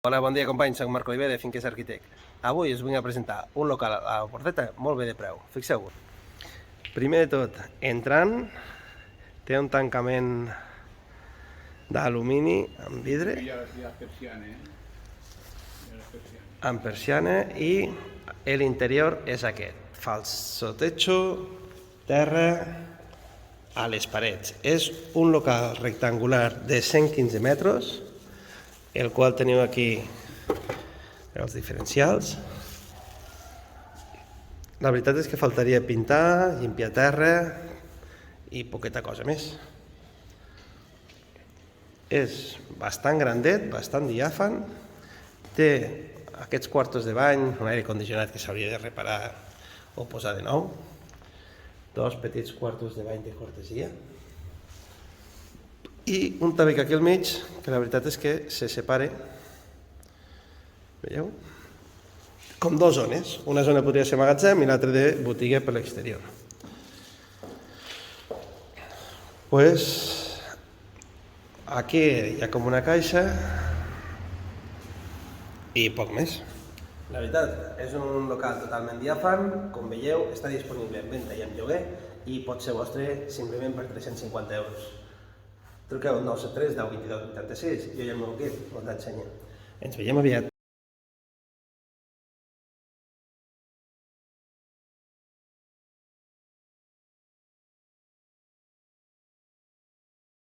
Hola, bon dia companys, soc Marc Oliver de Finques Arquitect. Avui us vinc a presentar un local a la Porteta molt bé de preu, fixeu-vos. Primer de tot, entrant, té un tancament d'alumini amb vidre, amb persiana, i l'interior és aquest, falso techo, terra, a les parets. És un local rectangular de 115 metres, el qual teniu aquí els diferencials. La veritat és que faltaria pintar, limpiar terra i poqueta cosa més. És bastant grandet, bastant diàfan, té aquests quartos de bany, un aire condicionat que s'hauria de reparar o posar de nou, dos petits quartos de bany de cortesia, i un tabic aquí al mig, que la veritat és que se separa, veieu? Com dues zones. Una zona podria ser magatzem i l'altra de botiga per l'exterior. Aquí hi ha com una caixa i poc més. La veritat, és un local totalment diàfan, com veieu, està disponible en venda i en lloguer i pot ser vostre simplement per 350 euros. Truqueu al 973 10 22 86 i jo ja el meu equip us l'ensenyo. Ens veiem aviat.